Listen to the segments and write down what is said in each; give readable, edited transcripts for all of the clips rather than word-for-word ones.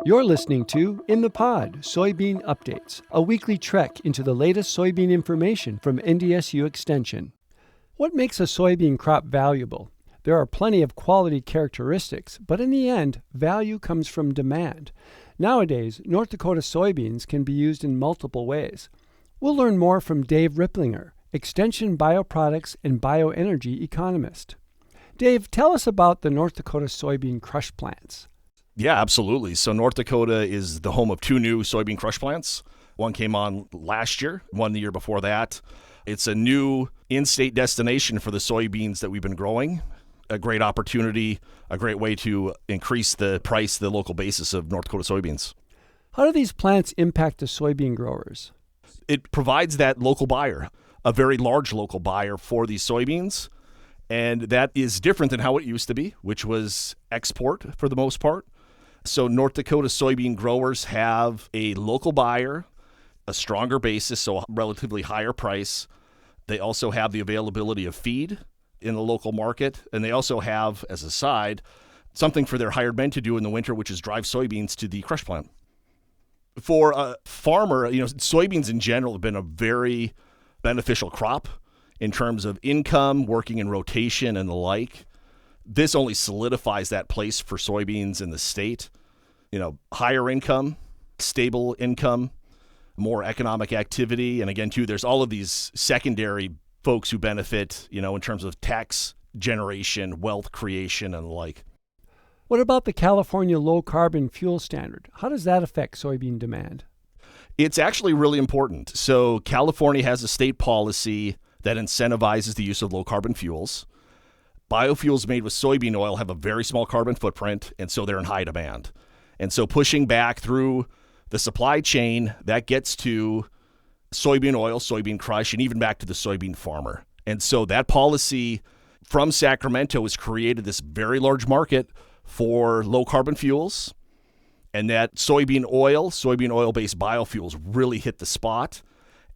You're listening to In the Pod Soybean Updates, a weekly trek into the latest soybean information from NDSU Extension. What makes a soybean crop valuable? There are plenty of quality characteristics, but in the end, value comes from demand. Nowadays, North Dakota soybeans can be used in multiple ways. We'll learn more from Dave Ripplinger, Extension Bioproducts and Bioenergy Economist. Dave, tell us about the North Dakota soybean crush plants. Yeah, absolutely. So North Dakota is the home of two new soybean crush plants. One came on last year, one the year before that. It's a new in-state destination for the soybeans that we've been growing. A great opportunity, a great way to increase the price, the local basis of North Dakota soybeans. How do these plants impact the soybean growers? It provides that local buyer, a very large local buyer for these soybeans. And that is different than how it used to be, which was export for the most part. So North Dakota soybean growers have a local buyer, a stronger basis, so a relatively higher price. They also have the availability of feed in the local market. And they also have, as a side, something for their hired men to do in the winter, which is drive soybeans to the crush plant. For a farmer, soybeans in general have been a very beneficial crop in terms of income, working in rotation and the like. This only solidifies that place for soybeans in the state. Higher income, stable income, more economic activity. And again, too, there's all of these secondary folks who benefit, in terms of tax generation, wealth creation, and the like. What about the California Low Carbon Fuel Standard? How does that affect soybean demand? It's actually really important. So California has a state policy that incentivizes the use of low carbon fuels. Biofuels made with soybean oil have a very small carbon footprint, and so they're in high demand. And so pushing back through the supply chain, that gets to soybean oil, soybean crush, and even back to the soybean farmer. And so that policy from Sacramento has created this very large market for low carbon fuels. And that soybean oil-based biofuels really hit the spot.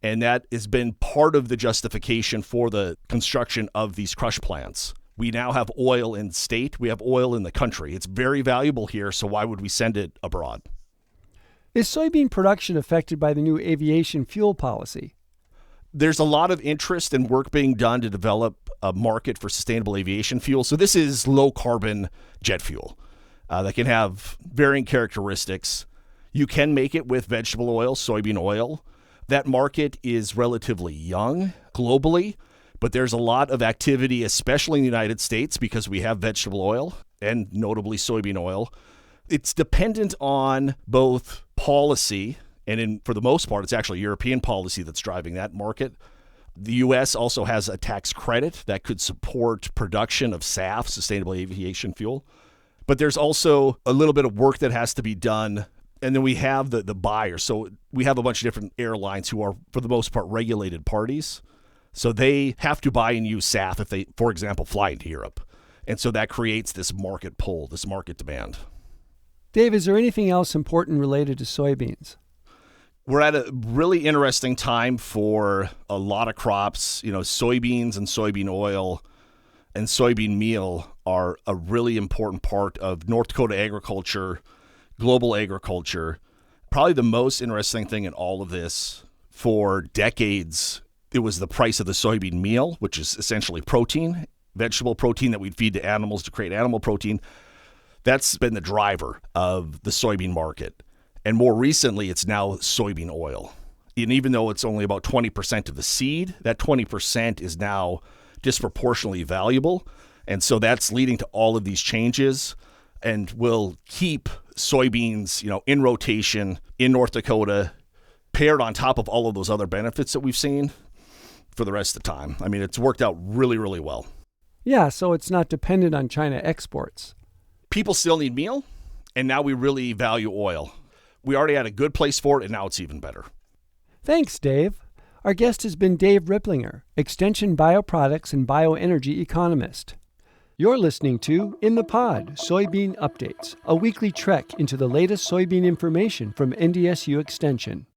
And that has been part of the justification for the construction of these crush plants. We now have oil in state. We have oil in the country. It's very valuable here, so why would we send it abroad? Is soybean production affected by the new aviation fuel policy? There's a lot of interest and work being done to develop a market for sustainable aviation fuel. So this is low-carbon jet fuel that can have varying characteristics. You can make it with vegetable oil, soybean oil. That market is relatively young globally, but there's a lot of activity, especially in the United States, because we have vegetable oil and notably soybean oil. It's dependent on both policy, and for the most part, it's actually European policy that's driving that market. The U.S. also has a tax credit that could support production of SAF, Sustainable Aviation Fuel. But there's also a little bit of work that has to be done. And then we have the buyer. So we have a bunch of different airlines who are, for the most part, regulated parties. So they have to buy and use SAF if they, for example, fly into Europe. And so that creates this market pull, this market demand. Dave, is there anything else important related to soybeans? We're at a really interesting time for a lot of crops. Soybeans and soybean oil and soybean meal are a really important part of North Dakota agriculture, global agriculture. Probably the most interesting thing in all of this, for decades, it was the price of the soybean meal, which is essentially protein, vegetable protein that we'd feed to animals to create animal protein. That's been the driver of the soybean market. And more recently, it's now soybean oil. And even though it's only about 20% of the seed, that 20% is now disproportionately valuable. And so that's leading to all of these changes and will keep soybeans, in rotation in North Dakota, paired on top of all of those other benefits that we've seen for the rest of the time. I mean, it's worked out really, really well. Yeah, so it's not dependent on China exports. People still need meal, and now we really value oil. We already had a good place for it, and now it's even better. Thanks, Dave. Our guest has been Dave Ripplinger, Extension Bioproducts and Bioenergy Economist. You're listening to In the Pod Soybean Updates, a weekly trek into the latest soybean information from NDSU Extension.